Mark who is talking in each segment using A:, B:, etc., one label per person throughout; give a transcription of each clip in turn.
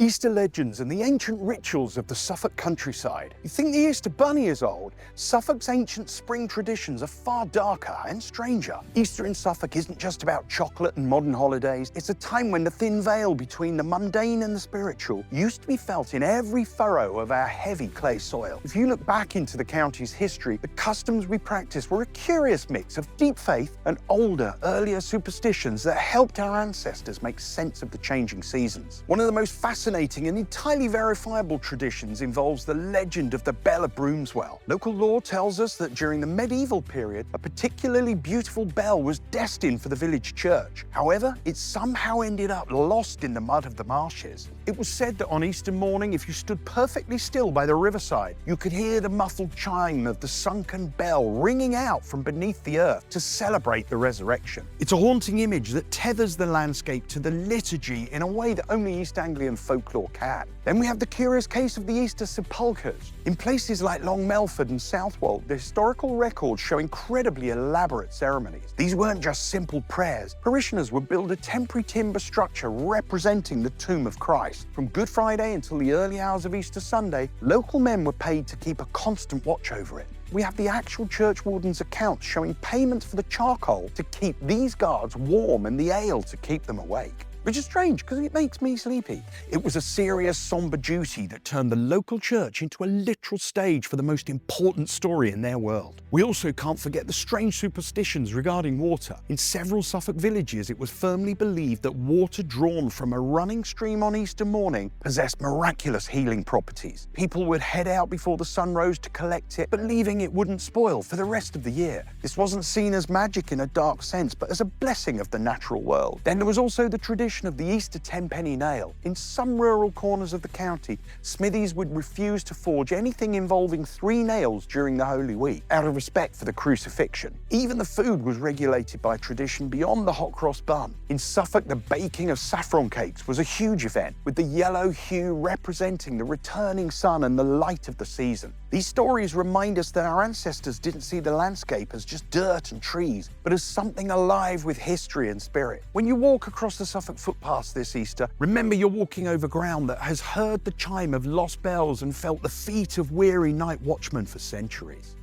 A: Easter legends and the ancient rituals of the Suffolk countryside. You think the Easter Bunny is old? Suffolk's ancient spring traditions are far darker and stranger. Easter in Suffolk isn't just about chocolate and modern holidays. It's a time when the thin veil between the mundane and the spiritual used to be felt in every furrow of our heavy clay soil. If you look back into the county's history, the customs we practiced were a curious mix of deep faith and older, earlier superstitions that helped our ancestors make sense of the changing seasons. One of the most fascinating and entirely verifiable traditions involves the legend of the Bell of Bromeswell. Local lore tells us that during the medieval period, a particularly beautiful bell was destined for the village church. However, it somehow ended up lost in the mud of the marshes. It was said that on Easter morning, if you stood perfectly still by the riverside, you could hear the muffled chime of the sunken bell ringing out from beneath the earth to celebrate the resurrection. It's a haunting image that tethers the landscape to the liturgy in a way that only East Anglian folklore can. Then we have the curious case of the Easter sepulchres. In places like Long Melford and Southwold, the historical records show incredibly elaborate ceremonies. These weren't just simple prayers. Parishioners would build a temporary timber structure representing the tomb of Christ. From Good Friday until the early hours of Easter Sunday, local men were paid to keep a constant watch over it. We have the actual church warden's accounts showing payments for the charcoal to keep these guards warm and the ale to keep them awake. Which is strange, because it makes me sleepy. It was a serious, somber duty that turned the local church into a literal stage for the most important story in their world. We also can't forget the strange superstitions regarding water. In several Suffolk villages, it was firmly believed that water drawn from a running stream on Easter morning possessed miraculous healing properties. People would head out before the sun rose to collect it, believing it wouldn't spoil for the rest of the year. This wasn't seen as magic in a dark sense, but as a blessing of the natural world. Then there was also the tradition of the Easter 10-penny nail. In some rural corners of the county, smithies would refuse to forge anything involving 3 nails during the Holy Week, out of respect for the crucifixion. Even the food was regulated by tradition beyond the hot cross bun. In Suffolk, the baking of saffron cakes was a huge event, with the yellow hue representing the returning sun and the light of the season. These stories remind us that our ancestors didn't see the landscape as just dirt and trees, but as something alive with history and spirit. When you walk across the Suffolk footpaths this Easter, remember you're walking over ground that has heard the chime of lost bells and felt the feet of weary night watchmen for centuries.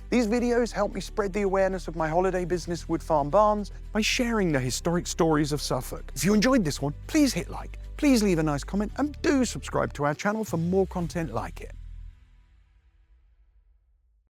A: These videos help me spread the awareness of my holiday business, Wood Farm Barns, by sharing the historic stories of Suffolk. If you enjoyed this one, please hit like, please leave a nice comment, and do subscribe to our channel for more content like it.